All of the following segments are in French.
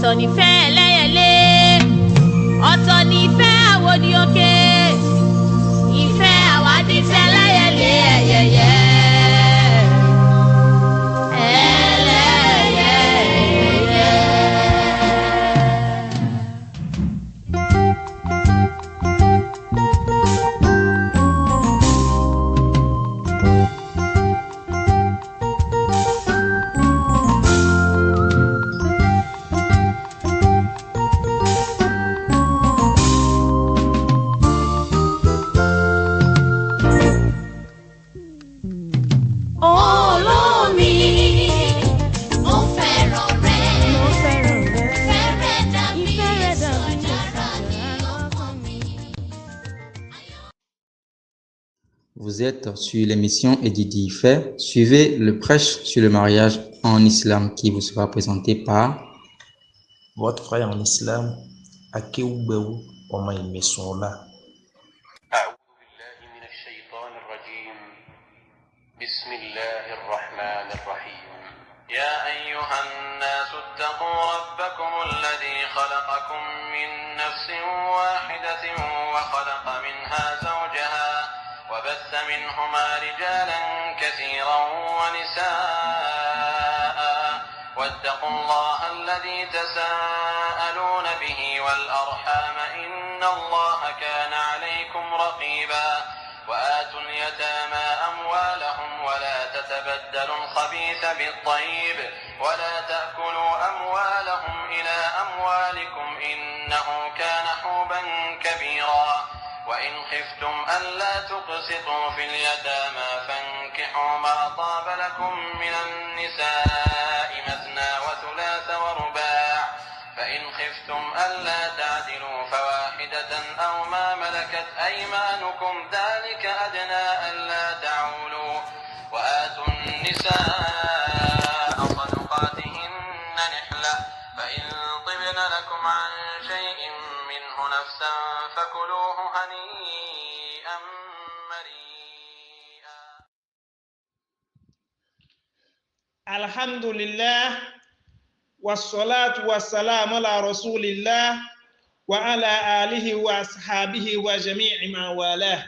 ọ̀tọ̀ nífẹ̀ ẹlẹ́yẹlé ọ̀tọ̀ nífẹ̀ àwòdì òkè ìfẹ́ àwádìífẹ́ ẹlẹ́yẹlé ẹ̀yẹyẹ. Vous êtes sur l'émission Edidi Fait. Suivez le prêche sur le mariage en islam qui vous sera présenté par votre frère en islam, Akeubeu Omaimesola. أعوذ بالله من الشيطان الرجيم بسم الله الرحمن الرحيم يا أيها الناس اتقوا ربكم الذي خلقكم من نفس واحدة وخلق منها زوجها وبث منهما رجالا كثيرا ونساء واتقوا الله الذي تساءلون به والأرحام إن الله كان عليكم رقيبا وآتوا اليتامى أموالهم ولا تتبدلوا الخبيث بالطيب ولا تأكلوا أموالهم إلى أموالكم إنه كان حوبا كبيرا وإن خفتم ألا تقسطوا في اليتامى فانكحوا ما طاب لكم من النساء مثنى وثلاث ورباع فإن خفتم ألا تعدلوا فواحدة أو ما ملكت أيمانكم ذلك أدنى ألا تعولوا وآتوا النساء صدقاتهن نحلة فإن طبن لكم عن شيء منه نفسا فكلوه هنيئا مريئا. الحمد لله والصلاة والسلام على رسول الله وعلى آله وأصحابه وجميع من والاه.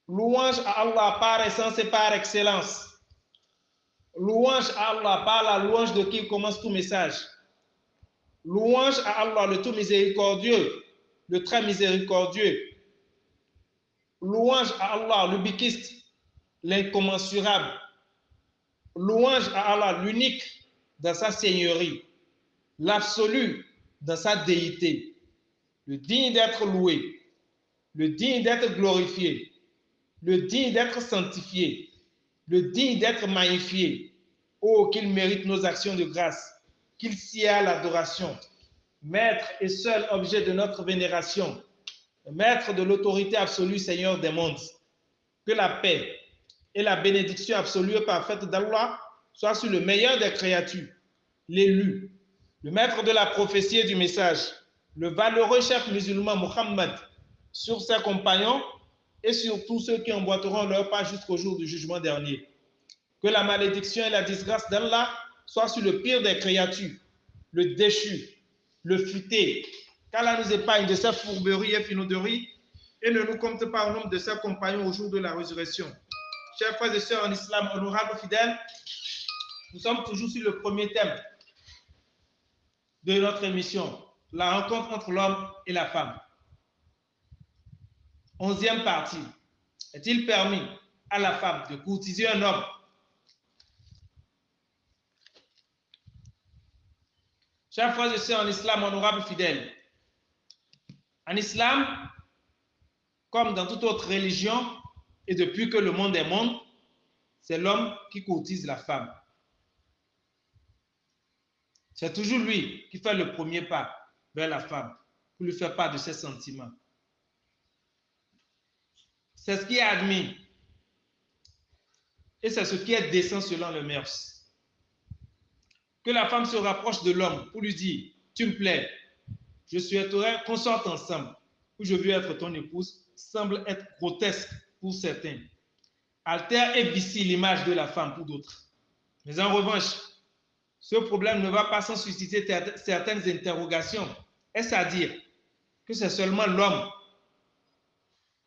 Louange à Allah par essence et par excellence. Louange à Allah par la louange de qui commence tout message. Louange à Allah, le tout miséricordieux, le très miséricordieux. Louange à Allah, l'ubiquiste, l'incommensurable. Louange à Allah, l'unique dans sa seigneurie, l'absolu dans sa déité, le digne d'être loué, le digne d'être glorifié, le digne d'être sanctifié, le digne d'être magnifié. Oh, qu'il mérite nos actions de grâce, qu'il s'y a l'adoration, maître et seul objet de notre vénération, maître de l'autorité absolue, Seigneur des mondes. Que la paix et la bénédiction absolue et parfaite d'Allah soient sur le meilleur des créatures, l'élu, le maître de la prophétie et du message, le valeureux chef musulman Muhammad, sur ses compagnons et sur tous ceux qui emboîteront leur pas jusqu'au jour du jugement dernier. Que la malédiction et la disgrâce d'Allah soient sur le pire des créatures, le déchu, le futé, qu'Allah nous épargne de ses fourberies et finauderies et ne nous compte pas au nombre de ses compagnons au jour de la résurrection. Chers frères et sœurs en islam, honorables fidèles, nous sommes toujours sur le premier thème de notre émission, la rencontre entre l'homme et la femme. 11e partie. Est-il permis à la femme de courtiser un homme? Chers frères et sœurs en islam, honorables fidèles, en islam, comme dans toute autre religion, et depuis que le monde est monde, c'est l'homme qui courtise la femme. C'est toujours lui qui fait le premier pas vers la femme pour lui faire part de ses sentiments. C'est ce qui est admis et c'est ce qui est décent selon le mœurs. Que la femme se rapproche de l'homme pour lui dire « Tu me plais, je souhaiterais qu'on sorte ensemble ou je veux être ton épouse » semble être grotesque pour certains, altère et vicie l'image de la femme pour d'autres. Mais en revanche, ce problème ne va pas sans susciter certaines interrogations. Est-ce à dire que c'est seulement l'homme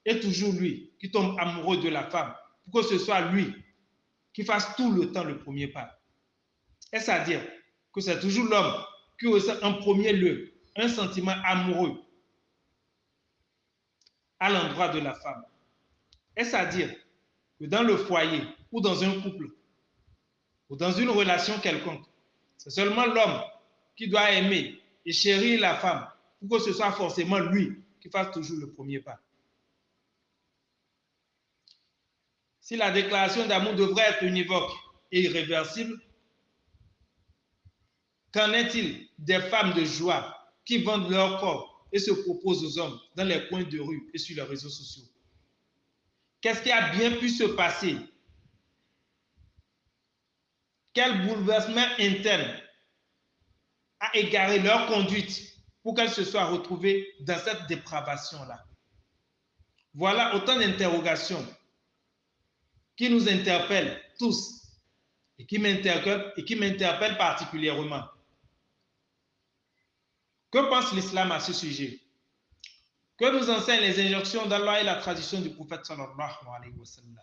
et toujours lui qui tombe amoureux de la femme pour que ce soit lui qui fasse tout le temps le premier pas? Est-ce à dire que c'est toujours l'homme qui ressent en premier lieu un sentiment amoureux à l'endroit de la femme? Est-ce à dire que dans le foyer ou dans un couple ou dans une relation quelconque, c'est seulement l'homme qui doit aimer et chérir la femme pour que ce soit forcément lui qui fasse toujours le premier pas? Si la déclaration d'amour devrait être univoque et irréversible, qu'en est-il des femmes de joie qui vendent leur corps et se proposent aux hommes dans les coins de rue et sur les réseaux sociaux? Qu'est-ce qui a bien pu se passer? Quel bouleversement interne a égaré leur conduite pour qu'elles se soient retrouvées dans cette dépravation-là? Voilà autant d'interrogations qui nous interpellent tous et qui m'interpellent particulièrement. Que pense l'islam à ce sujet? Que nous enseignent les injonctions d'Allah et la tradition du prophète sallallahu alayhi wa sallam?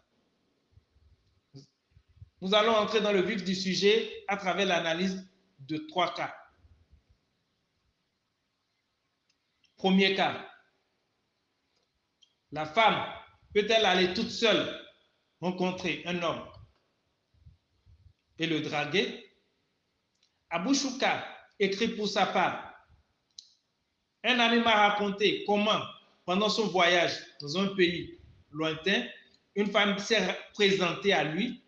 Nous allons entrer dans le vif du sujet à travers l'analyse de 3 cas. Premier cas, la femme peut-elle aller toute seule rencontrer un homme et le draguer? Abu Shuka écrit pour sa part: un ami m'a raconté comment, pendant son voyage dans un pays lointain, une femme s'est présentée à lui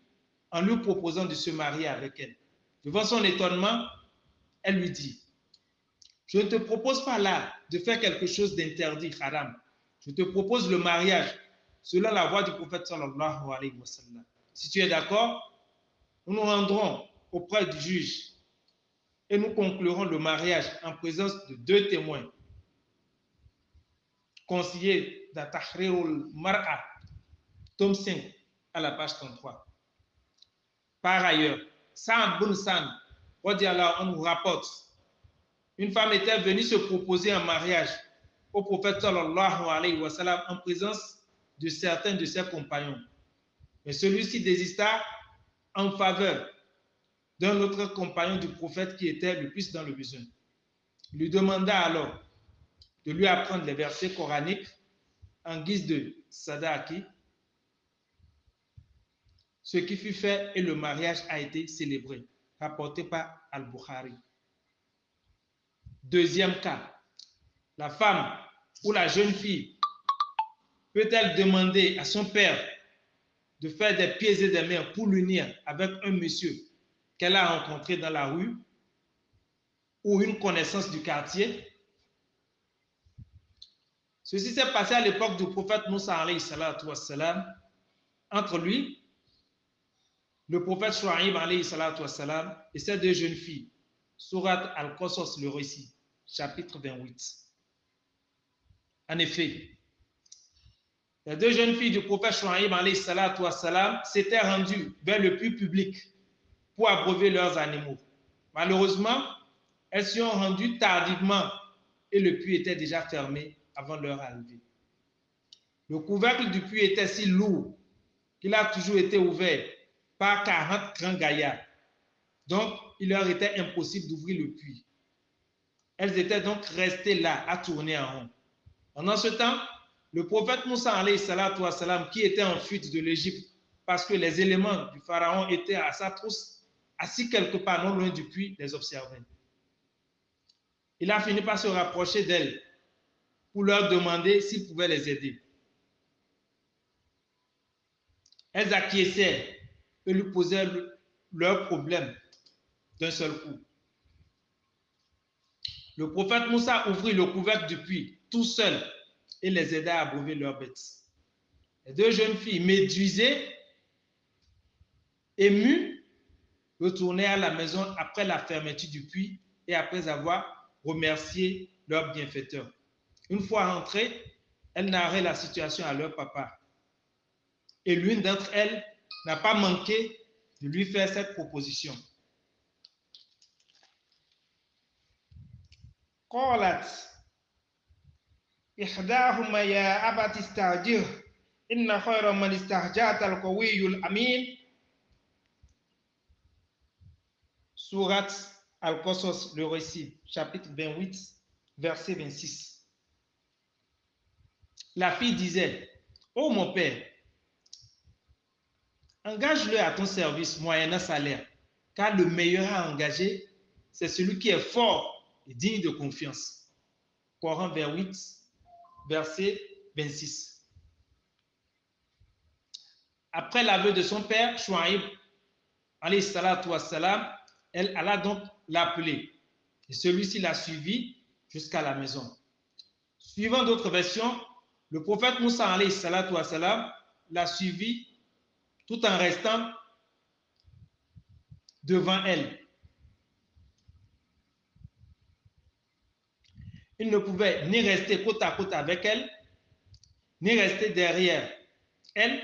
en lui proposant de se marier avec elle. Devant son étonnement, elle lui dit: je ne te propose pas là de faire quelque chose d'interdit, haram. Je te propose le mariage selon la voie du prophète sallallahu alayhi wa sallam. Si tu es d'accord, nous nous rendrons auprès du juge et nous conclurons le mariage en présence de 2 témoins. Conseiller dans Tahrirul Mar'a, tome 5, à la page 33. Par ailleurs, Sa'ad bin San rapporte: une femme était venue se proposer en mariage au prophète sallallahu alayhi wa sallam en présence de certains de ses compagnons. Mais celui-ci désista en faveur d'un autre compagnon du prophète qui était le plus dans le besoin. Il lui demanda alors de lui apprendre les versets coraniques en guise de sadaki, ce qui fut fait et le mariage a été célébré, rapporté par Al-Bukhari. Deuxième cas, la femme ou la jeune fille peut-elle demander à son père de faire des pieds et des mains pour l'unir avec un monsieur qu'elle a rencontré dans la rue ou une connaissance du quartier? Ceci s'est passé à l'époque du prophète Moussa alayhi salatu wassalam, entre lui, le prophète Shu'aib alayhi salatu wassalam et ces 2 jeunes filles. Surat Al-Qasas, le récit, chapitre 28. En effet, les 2 jeunes filles du prophète Shu'aib alayhi salatu wassalam s'étaient rendues vers le puits public pour abreuver leurs animaux. Malheureusement, elles s'y ont rendues tardivement et le puits était déjà fermé avant leur arrivée. Le couvercle du puits était si lourd qu'il a toujours été ouvert par 40 grands gaillards. Donc, il leur était impossible d'ouvrir le puits. Elles étaient donc restées là à tourner en rond. Pendant ce temps, le prophète Moussa alayhi salatu wassalam, qui était en fuite de l'Égypte parce que les éléments du pharaon étaient à sa trousse, assis quelque part non loin du puits, les observait. Il a fini par se rapprocher d'elles pour leur demander s'il pouvait les aider. Elles acquiesçaient et lui posaient leurs problèmes d'un seul coup. Le prophète Moussa ouvrit le couvercle du puits tout seul et les aida à abreuver leurs bêtes. Les 2 jeunes filles, médusées, émues, retournaient à la maison après la fermeture du puits et après avoir remercié leur bienfaiteur. Une fois rentrées, elles narraient la situation à leur papa. Et l'une d'entre elles n'a pas manqué de lui faire cette proposition. قالت إحداهما يا أبت استأجره إن خير من استأجرت القوي الأمين. Sourate Al-Qasas, le récit, chapitre 28, verset 26. La fille disait, ô mon père, engage-le à ton service moyennant salaire, car le meilleur à engager, c'est celui qui est fort et digne de confiance. Coran 28, verset 26. Après l'aveu de son père, Chouaïb, alayhi salatu wassalam, elle alla donc l'appeler. Et celui-ci l'a suivi jusqu'à la maison. Suivant d'autres versions, le prophète Moussa, alayhi salatu wassalam, l'a suivi tout en restant devant elle. Il ne pouvait ni rester côte à côte avec elle, ni rester derrière elle,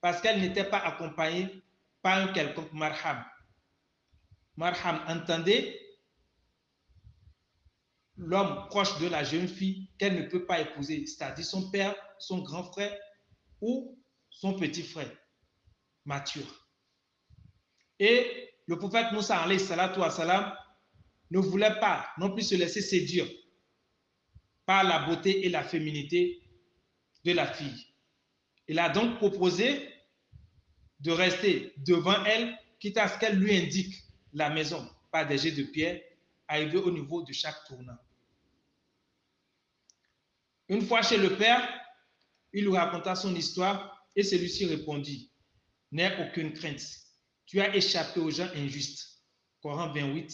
parce qu'elle n'était pas accompagnée par un quelconque marham. Marham entendait l'homme proche de la jeune fille qu'elle ne peut pas épouser, c'est-à-dire son père, son grand frère ou son petit frère mature. Et le prophète Moussa, alayhi salatu wassalam, ne voulait pas non plus se laisser séduire par la beauté et la féminité de la fille. Il a donc proposé de rester devant elle, quitte à ce qu'elle lui indique la maison par des jets de pierre, arrivé au niveau de chaque tournant. Une fois chez le père, il lui raconta son histoire et celui-ci répondit, n'aie aucune crainte, tu as échappé aux gens injustes. Coran 28,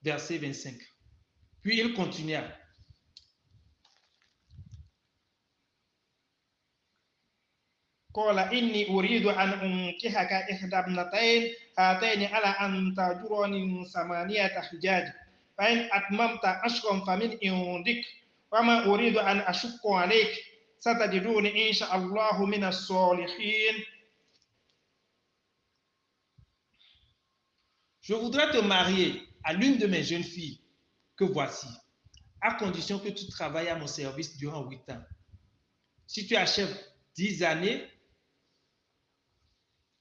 verset 25. Puis il continua. قال إني أريد أن أنكحك إحدى ابنتين هاتين على أن تأجرني 8 حجاج فإن أتممت 10 فمن عندك وما أريد أن أشق عليك ستجدوني إن شاء الله من الصالحين. Je voudrais te marier à l'une de mes jeunes filles que voici, à condition que tu travailles à mon service durant 8 ans. Si tu achèves 10 années,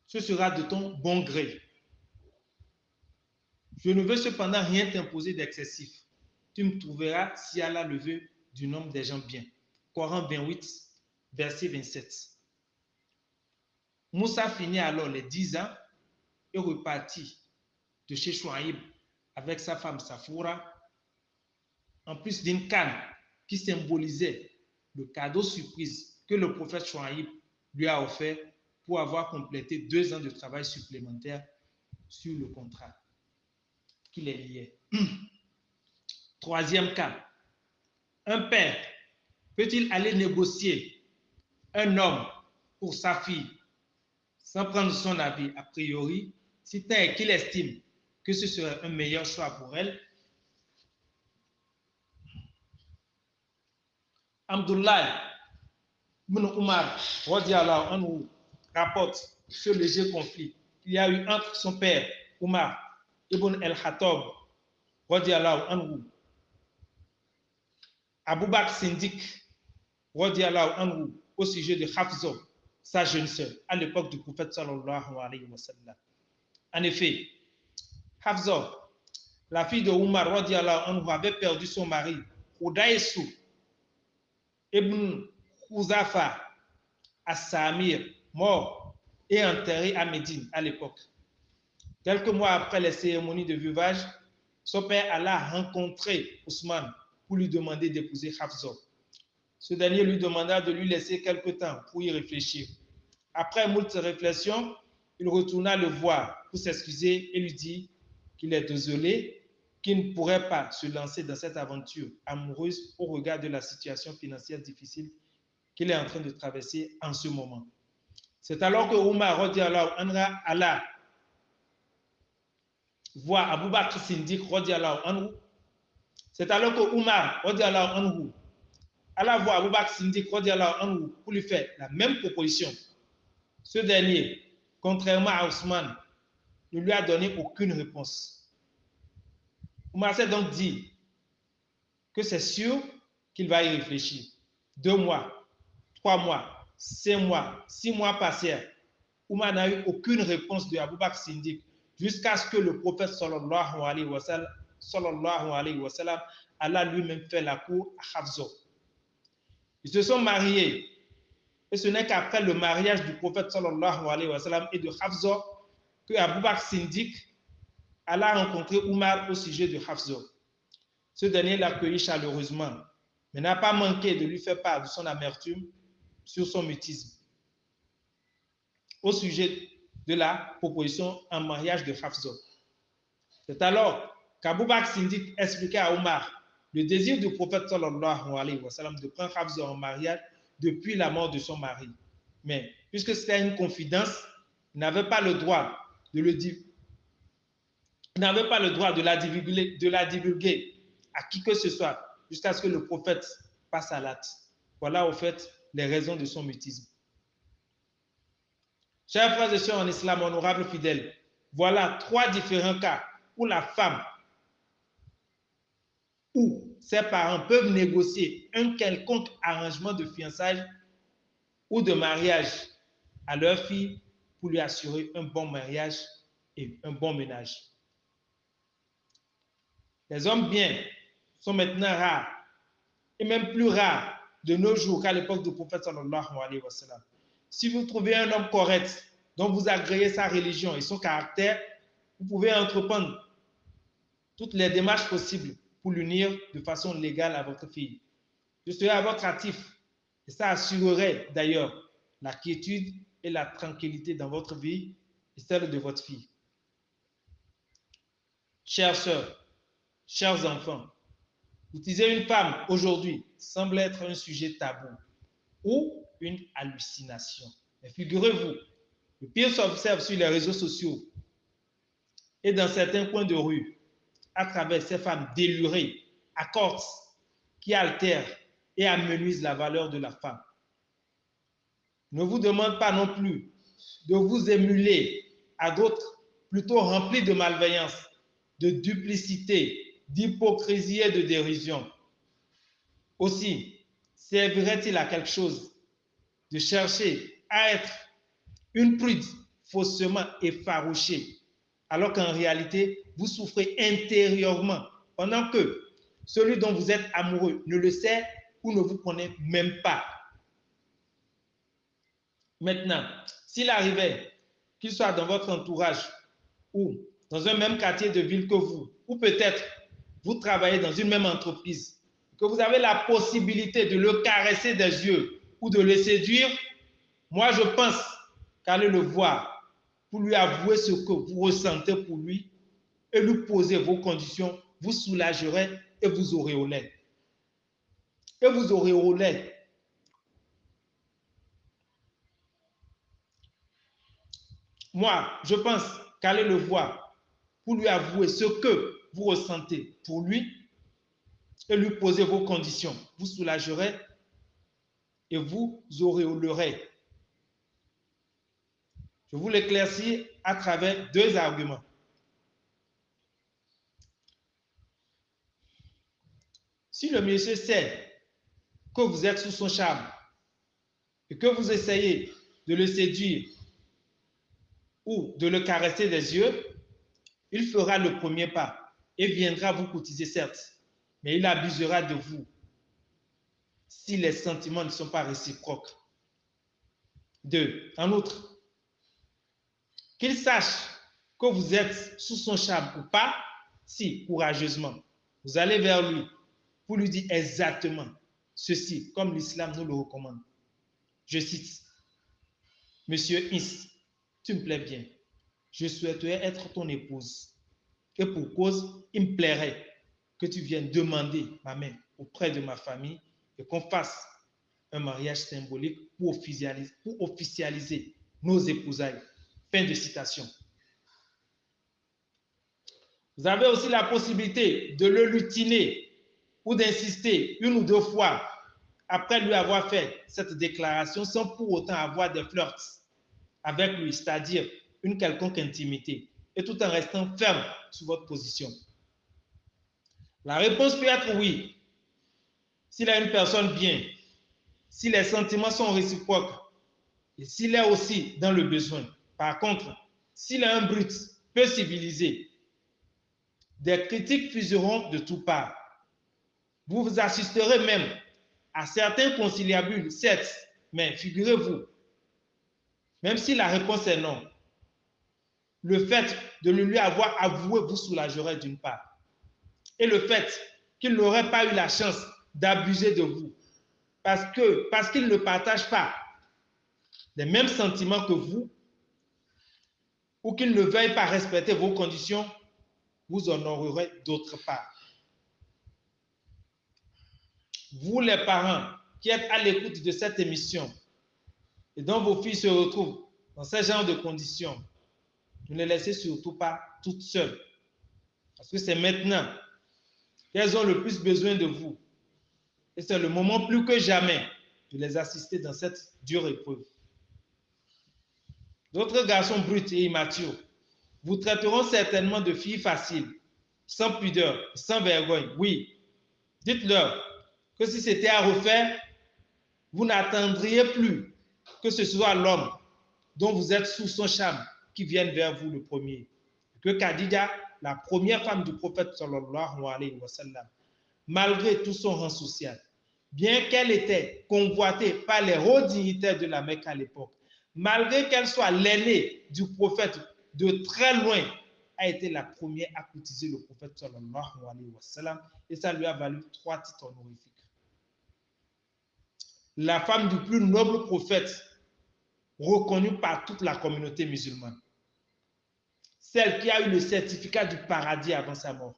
ce sera de ton bon gré. Je ne veux cependant rien t'imposer d'excessif. Tu me trouveras si Allah le veut du nombre des gens bien. Coran 28, verset 27. Moussa finit alors les 10 ans et repartit de chez Chouaïb avec sa femme Safoura, en plus d'une canne qui symbolisait le cadeau surprise que le prophète Chouaïb lui a offert pour avoir complété 2 ans de travail supplémentaire sur le contrat qui les liait. Troisième cas, un père peut-il aller négocier un homme pour sa fille sans prendre son avis a priori, si tant est qu'il estime que ce serait un meilleur choix pour elle? Abdullah ibn Umar radiallahu anhu rapporte ce léger conflit qu'il y a eu entre son père Umar ibn el-Khattab radiallahu anhu, Abu Bakr Sindik radiallahu anhu au sujet de Hafsa, sa jeune sœur, à l'époque du prophète sallallahu alayhi wa sallam. En effet, Hafsa, la fille de Umar radiallahu anhu, avait perdu son mari, Udaïsou ibn Huzafa as-Samir, mort et enterré à Médine à l'époque. Quelques mois après les cérémonies de veuvage, son père alla rencontrer Ousmane pour lui demander d'épouser Hafsa. Ce dernier lui demanda de lui laisser quelque temps pour y réfléchir. Après moult réflexions, il retourna le voir pour s'excuser et lui dit qu'il est désolé, qu'il ne pourrait pas se lancer dans cette aventure amoureuse au regard de la situation financière difficile qu'il est en train de traverser en ce moment. C'est alors que Omar radiallahu anhu alla voir Abu Bakr Sindik radiallahu anhu. C'est alors que Omar radiallahu anhu alla voir Abu Bakr Sindik radiallahu anhu pour lui faire la même proposition. Ce dernier, contrairement à Ousmane, ne lui a donné aucune réponse. Omar s'est donc dit que c'est sûr qu'il va y réfléchir. 2 mois, 3 mois, 5 mois, 6 mois passèrent. Oumar n'a eu aucune réponse de Abu Bakr Siddiq jusqu'à ce que le prophète sallallahu alayhi wa sallam Allah lui-même fait la cour à Hafsa. Ils se sont mariés. Et ce n'est qu'après le mariage du prophète sallallahu alayhi wa sallam et de Hafsa que Abu Bakr Siddiq alla rencontrer Oumar au sujet de Hafsa. Ce dernier l'accueillit chaleureusement, mais n'a pas manqué de lui faire part de son amertume sur son mutisme au sujet de la proposition en mariage de Hafsa. C'est alors qu'Abu Bakr Siddiq expliquait à Oumar le désir du prophète sallallahu alayhi wa sallam de prendre Hafsa en mariage depuis la mort de son mari. Mais puisque c'était une confidence, il n'avait pas le droit de le dire. Il n'avait pas le droit de la divulguer à qui que ce soit jusqu'à ce que le prophète passe à l'acte. Voilà au fait les raisons de son mutisme. Chers frères et sœurs en islam, honorables fidèles, voilà 3 différents cas où la femme ou ses parents peuvent négocier un quelconque arrangement de fiançailles ou de mariage à leur fille pour lui assurer un bon mariage et un bon ménage. Les hommes bien sont maintenant rares et même plus rares de nos jours qu'à l'époque du prophète sallallahu alayhi wa sallam. Si vous trouvez un homme correct dont vous agréez sa religion et son caractère, vous pouvez entreprendre toutes les démarches possibles pour l'unir de façon légale à votre fille. Je serai à votre actif et ça assurerait d'ailleurs la quiétude et la tranquillité dans votre vie et celle de votre fille. Chères sœurs, chers enfants, utiliser une femme aujourd'hui semble être un sujet tabou ou une hallucination. Mais figurez-vous, le pire s'observe sur les réseaux sociaux et dans certains coins de rue à travers ces femmes délurées, accords, qui altèrent et amenuisent la valeur de la femme. Ne vous demande pas non plus de vous émuler à d'autres plutôt remplis de malveillance, de duplicité, d'hypocrisie et de dérision. Aussi, servirait-il à quelque chose de chercher à être une prude faussement effarouchée, alors qu'en réalité, vous souffrez intérieurement, pendant que celui dont vous êtes amoureux ne le sait ou ne vous connaît même pas. Maintenant, s'il arrivait qu'il soit dans votre entourage ou dans un même quartier de ville que vous, ou peut-être vous travaillez dans une même entreprise, que vous avez la possibilité de le caresser des yeux ou de le séduire, moi je pense qu'aller le voir pour lui avouer ce que vous ressentez pour lui et lui poser vos conditions vous soulagerait et vous auréolait. Et vous auréolait. Moi, je pense qu'aller le voir pour lui avouer ce que vous ressentez pour lui et lui poser vos conditions vous soulagerait et vous auréolerait. Je vous l'éclaircis à travers 2 arguments. Si le monsieur sait que vous êtes sous son charme et que vous essayez de le séduire ou de le caresser des yeux, il fera le premier pas et viendra vous courtiser, certes, mais il abusera de vous si les sentiments ne sont pas réciproques. 2. En outre, qu'il sache que vous êtes sous son charme ou pas, si courageusement vous allez vers lui pour lui dire exactement ceci, comme l'islam nous le recommande. Je cite, « Monsieur Is, tu me plais bien. Je souhaiterais être ton épouse. Et pour cause, il me plairait que tu viennes demander ma main auprès de ma famille et qu'on fasse un mariage symbolique pour officialiser nos épousailles. » Fin de citation. Vous avez aussi la possibilité de le lutiner ou d'insister 1 ou 2 fois après lui avoir fait cette déclaration sans pour autant avoir des flirts avec lui, c'est-à-dire une quelconque intimité, et tout en restant ferme sur votre position. La réponse peut être oui, s'il est une personne bien, si les sentiments sont réciproques et s'il est aussi dans le besoin. Par contre, s'il est un brut, peu civilisé, des critiques fuseront de toutes parts. Vous assisterez même à certains conciliabules, certes, mais figurez-vous, même si la réponse est non, le fait de le lui avoir avoué vous soulagerait d'une part. Et le fait qu'il n'aurait pas eu la chance d'abuser de vous, parce qu'il ne partage pas les mêmes sentiments que vous, ou qu'il ne veuille pas respecter vos conditions, vous honorerez d'autre part. Vous les parents qui êtes à l'écoute de cette émission et dont vos filles se retrouvent dans ce genre de conditions, ne les laissez surtout pas toutes seules. Parce que c'est maintenant qu'elles ont le plus besoin de vous. Et c'est le moment plus que jamais de les assister dans cette dure épreuve. D'autres garçons bruts et immatures vous traiteront certainement de filles faciles, sans pudeur, sans vergogne. Oui, dites-leur que si c'était à refaire, vous n'attendriez plus que ce soit l'homme dont vous êtes sous son charme qui vienne vers vous le premier. Que Khadija, la première femme du prophète sallallahu alayhi wa sallam, malgré tout son rang social, bien qu'elle était convoitée par les hauts dignitaires de la Mecque à l'époque, malgré qu'elle soit l'aînée du prophète de très loin, a été la première à courtiser le prophète sallallahu alayhi wa sallam, et ça lui a valu 3 titres honorifiques. La femme du plus noble prophète, reconnue par toute la communauté musulmane. Celle qui a eu le certificat du paradis avant sa mort.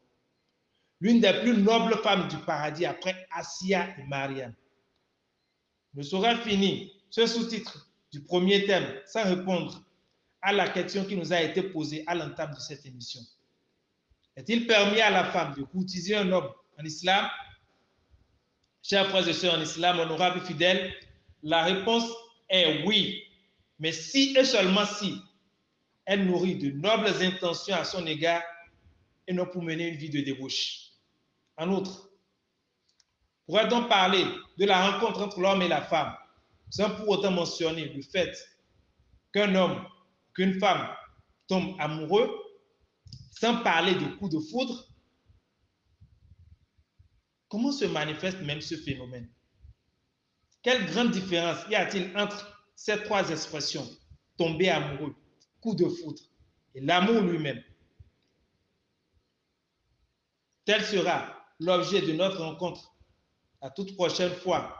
L'une des plus nobles femmes du paradis après Assia et Mariam. Ne saurait finir ce sous-titre du premier thème sans répondre à la question qui nous a été posée à l'entame de cette émission. Est-il permis à la femme de courtiser un homme en islam? Chers frères et sœurs en islam, honorables et fidèles, la réponse est oui. Mais si et seulement si elle nourrit de nobles intentions à son égard et non pour mener une vie de débauche. En outre, pourrait-on parler de la rencontre entre l'homme et la femme sans pour autant mentionner le fait qu'un homme, qu'une femme tombe amoureux, sans parler de coup de foudre? Comment se manifeste même ce phénomène? Quelle grande différence y a-t-il entre ces 3 expressions, tomber amoureux, coup de foudre et l'amour lui-même? Tel sera l'objet de notre rencontre la toute prochaine fois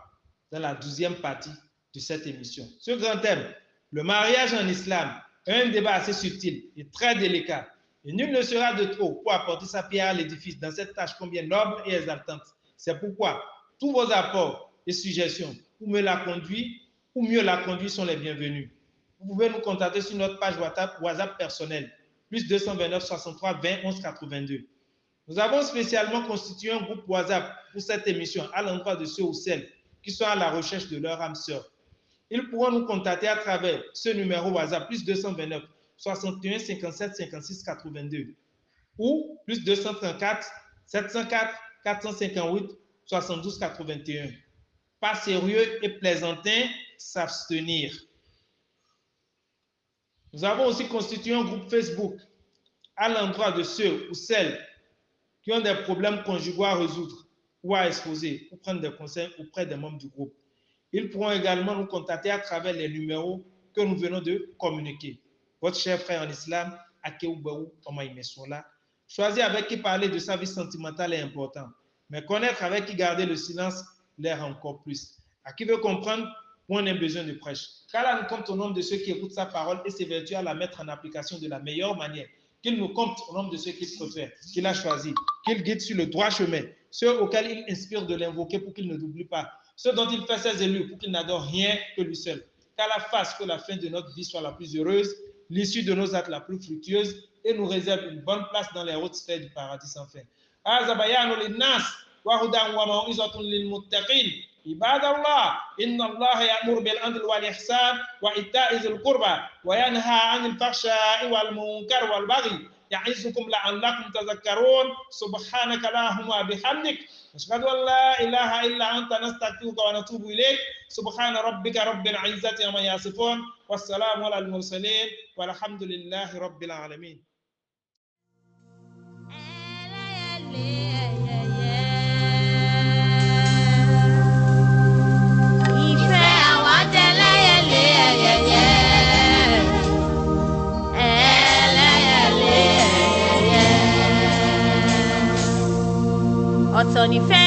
dans la 12e partie de cette émission. Ce grand thème, le mariage en islam, est un débat assez subtil et très délicat. Et nul ne sera de trop pour apporter sa pierre à l'édifice dans cette tâche combien noble et exaltante. C'est pourquoi tous vos apports et suggestions pour mieux la conduire sont les bienvenus. Vous pouvez nous contacter sur notre page WhatsApp personnelle, plus 229 63 20 11 82. Nous avons spécialement constitué un groupe WhatsApp pour cette émission à l'endroit de ceux ou celles qui sont à la recherche de leur âme sœur. Ils pourront nous contacter à travers ce numéro WhatsApp, plus 229 61 57 56 82 ou plus 234 704 458 72 81. Pas sérieux et plaisantin, s'abstenir. Nous avons aussi constitué un groupe Facebook à l'endroit de ceux ou celles qui ont des problèmes conjugaux à résoudre ou à exposer ou prendre des conseils auprès des membres du groupe. Ils pourront également nous contacter à travers les numéros que nous venons de communiquer. Votre cher frère en islam, Akeoubaou Omaïmesola, choisir avec qui parler de sa vie sentimentale est important, mais connaître avec qui garder le silence l'est encore plus. À qui veut comprendre, on a besoin de prêche. Qu'Allah nous compte au nombre de ceux qui écoutent sa parole et s'évertuent à la mettre en application de la meilleure manière. Qu'il nous compte au nombre de ceux qu'il préfère, qu'il a choisi, qu'il guide sur le droit chemin, ceux auxquels il inspire de l'invoquer pour qu'il ne l'oublie pas, ceux dont il fait ses élus pour qu'il n'adore rien que lui seul. Qu'Allah fasse que la fin de notre vie soit la plus heureuse, l'issue de nos actes la plus fructueuse et nous réserve une bonne place dans les hautes sphères du paradis sans fin. عباد الله إن الله يأمر بالعدل والإحسان وإيتاء ذي القربى وينهى عن الفحشاء والمنكر والبغي يعظكم لعلكم تذكرون سبحانك اللهم وبحمدك أشهد أن لا إله إلا أنت نستغفرك ونتوب إليك سبحان ربك رب العزة عما يصفون والسلام على المرسلين والحمد لله رب العالمين. Ọ̀tọ̀ nífẹ̀ẹ́